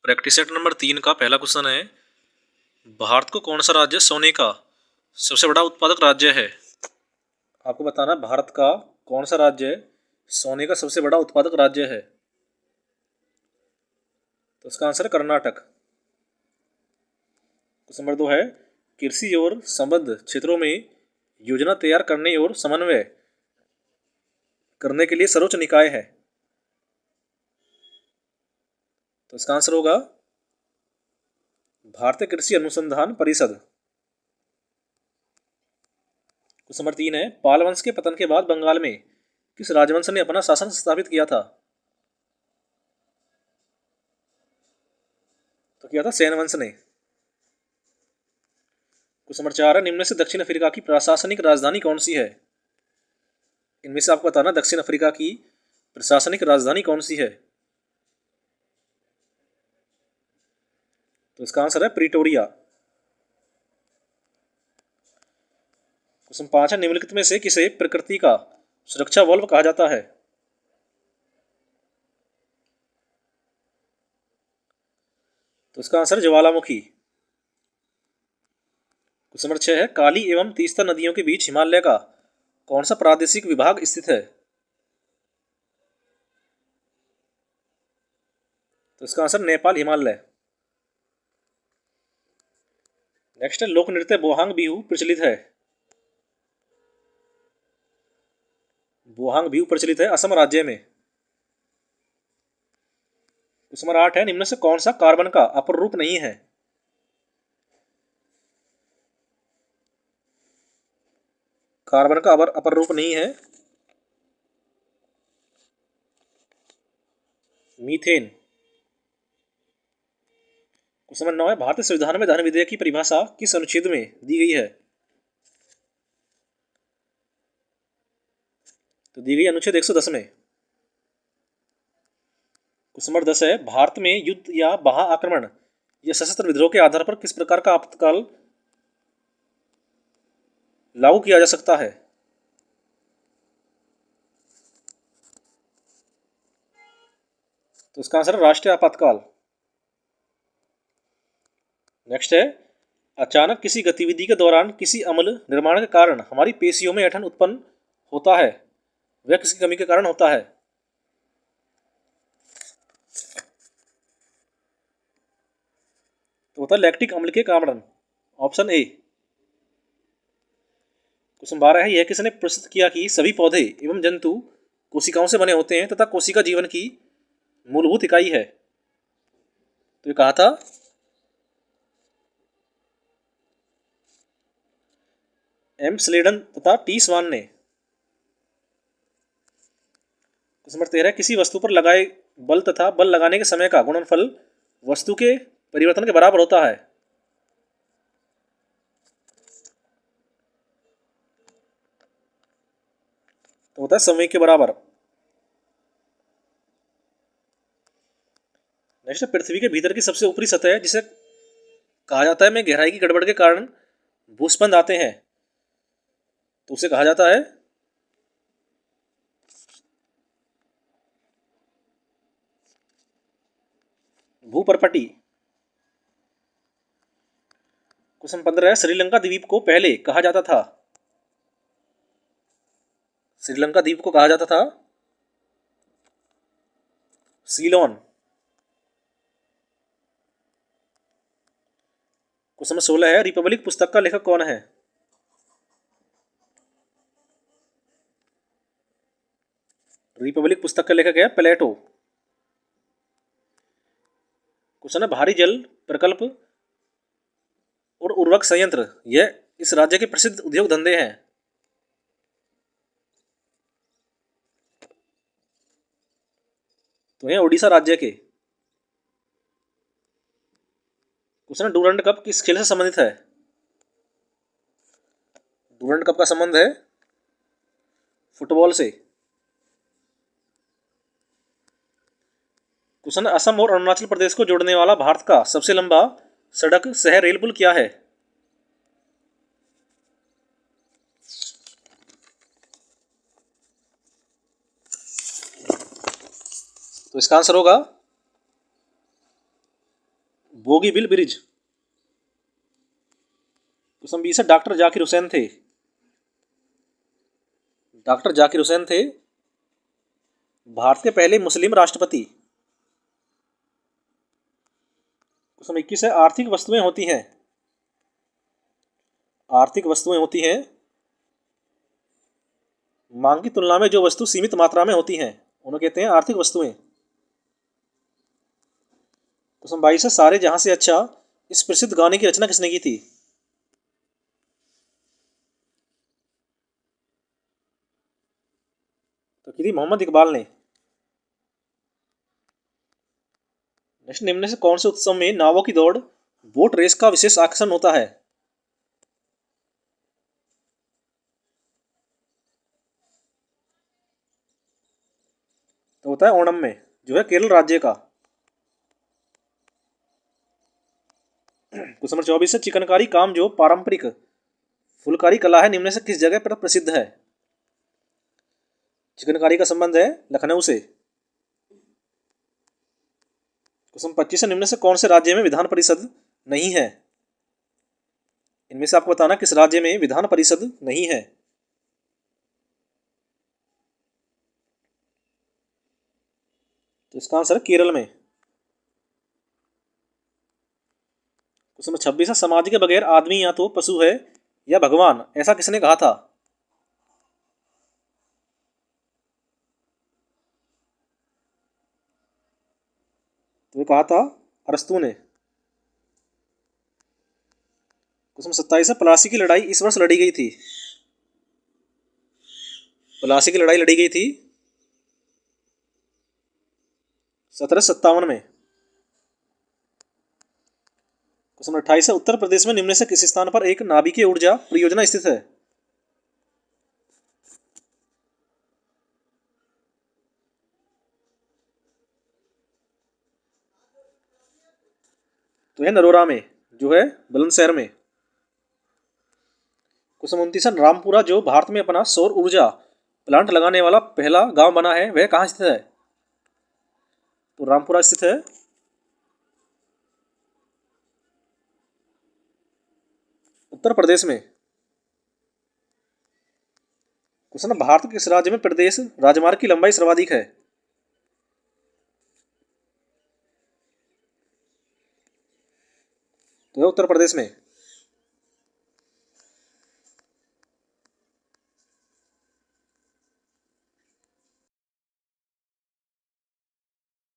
Practice set number 3 का पहला question है, भारत को कौन सा राज्य सोने का सबसे बड़ा उत्पादक राज्य है। आपको बताना भारत का कौन सा राज्य सोने का सबसे बड़ा उत्पादक राज्य है। तो इसका आंसर है कर्नाटक। क्वेश्चन नंबर 2 है, कृषि और संबद्ध क्षेत्रों में योजना तैयार करने और समन्वय करने के लिए सर्वोच्च निकाय है। तो इसका आंसर होगा भारतीय कृषि अनुसंधान परिषद। क्वेश्चन नंबर 3 है, पाल वंश के पतन के बाद बंगाल में किस राजवंश ने अपना शासन स्थापित किया था। तो किया था सेन वंश ने। क्वेश्चन नंबर 4 है, निम्न से दक्षिण अफ्रीका की प्रशासनिक राजधानी कौन सी है। इनमें से आपको बताना दक्षिण अफ्रीका की प्रशासनिक राजधानी कौन सी है। तो इसका आंसर है प्रिटोरिया। क्वेश्चन 5 है, निम्नलिखित में से किसे प्रकृति का सुरक्षा वल्व कहा जाता है। तो इसका आंसर ज्वालामुखी। क्वेश्चन नंबर 6 है, काली एवं तीस्ता नदियों के बीच हिमालय का कौन सा प्रादेशिक विभाग स्थित है। तो इसका आंसर नेपाल हिमालय। नेक्स्ट है, लोक नृत्य बोहांग बिहू प्रचलित है। बोहांग बिहू प्रचलित है असम राज्य में। क्वेश्चन नंबर 8 है, निम्न से कौन सा कार्बन का अपर रूप नहीं है। कार्बन का अपर रूप नहीं है मीथेन। क्वेश्चन नंबर 9 है, भारतीय संविधान में धन विधेयक की परिभाषा किस अनुच्छेद में दी गई है। तो दी गई अनुच्छेद 110 में। क्वेश्चन नंबर 10 है, भारत में युद्ध या महा आक्रमण या सशस्त्र विद्रोह के आधार पर किस प्रकार का आपातकाल लागू किया जा सकता है। तो इसका आंसर है राष्ट्रीय आपातकाल। नेक्स्ट है, अचानक किसी गतिविधि के दौरान किसी अम्ल निर्माण के कारण हमारी पेशियों में ऐंठन उत्पन्न होता है, वह किसकी कमी के कारण होता है। तो होता है लैक्टिक अम्ल के कारण, ऑप्शन ए। क्वेश्चन 12 है, यह किसने प्रस्तुत किया कि सभी पौधे एवं जंतु कोशिकाओं से बने होते हैं तथा कोशिका जीवन की मूलभूत इकाई है। तो ये कहा था एम स्लेडन तथा टी स्वान ने। क्वेश्चन नंबर 13, किसी वस्तु पर लगाए बल तथा बल लगाने के समय का गुणनफल वस्तु के परिवर्तन के बराबर होता है। तो होता है समय के बराबर। नेक्स्ट, पृथ्वी के भीतर की सबसे ऊपरी सतह है जिसे कहा जाता है में गहराई की गड़बड़ के कारण भूस्पंद आते हैं, तो उसे कहा जाता है भूपर्पटी। क्वेश्चन 15 है, श्रीलंका द्वीप को पहले कहा जाता था। श्रीलंका द्वीप को कहा जाता था सीलोन। क्वेश्चन 16 है, रिपब्लिक पुस्तक का लेखक कौन है। रिपब्लिक पुस्तक का लेखक है प्लेटो। क्वेश्चन है, भारी जल प्रकल्प और उर्वरक संयंत्र यह इस राज्य के प्रसिद्ध उद्योग धंधे हैं। तो ये उड़ीसा राज्य के। क्वेश्चन, डूरंड कप किस खेल से संबंधित है। डूरंड कप का संबंध है फुटबॉल से। क्वेश्चन, असम और अरुणाचल प्रदेश को जोड़ने वाला भारत का सबसे लंबा सड़क शहर रेल पुल क्या है। तो इसका आंसर होगा बोगीबिल ब्रिज। क्वेश्चन 20 है, डॉक्टर जाकिर हुसैन थे। डॉक्टर जाकिर हुसैन थे भारत के पहले मुस्लिम राष्ट्रपति। क्वेश्चन 21 है, आर्थिक वस्तुएं होती हैं। आर्थिक वस्तुएं होती हैं मांग की तुलना में जो वस्तु सीमित मात्रा में होती हैं, उन्हें कहते हैं आर्थिक वस्तुएं। क्वेश्चन 22 है, सारे जहां से अच्छा इस प्रसिद्ध गाने की रचना किसने की थी? तो की थी मोहम्मद इकबाल ने। नेक्स्ट, निम्न से कौन से उत्सव में नावों की दौड़ बोट रेस का विशेष आकर्षण होता है? तो होता है ओणम में, जो है केरल राज्य का। क्वेश्चन नंबर 24 है, चिकनकारी काम जो पारंपरिक फुलकारी कला है, निम्न से किस जगह पर प्रसिद्ध है? चिकनकारी का संबंध है लखनऊ से। क्वेश्चन 25 है, निम्न से कौन से राज्य में विधान परिषद नहीं है? इनमें से आपको बताना किस राज्य में विधान परिषद नहीं है। तो इसका आंसर है केरल में। क्वेश्चन नंबर 26 है, समाज के बगैर आदमी या तो पशु है या भगवान, ऐसा किसने कहा था? तो ये कहा था अरस्तु ने। क्वेश्चन 27 है, प्लासी की लड़ाई इस वर्ष लड़ी गई थी। प्लासी की लड़ाई लड़ी गई थी 1757 में। क्वेश्चन नंबर 28 है, उत्तर प्रदेश में निम्न से किस स्थान पर एक नाभिकीय ऊर्जा परियोजना स्थित है? तो है नरोरा में, जो है बुलंदशहर में। क्वेश्चन 29 है, रामपुरा जो भारत में अपना सौर ऊर्जा प्लांट लगाने वाला पहला गांव बना है, वह कहाँ स्थित है? तो रामपुरा स्थित है उत्तर प्रदेश में। क्वेश्चन, भारत के किस राज्य में प्रदेश राजमार्ग की लंबाई सर्वाधिक है? तो है उत्तर प्रदेश में।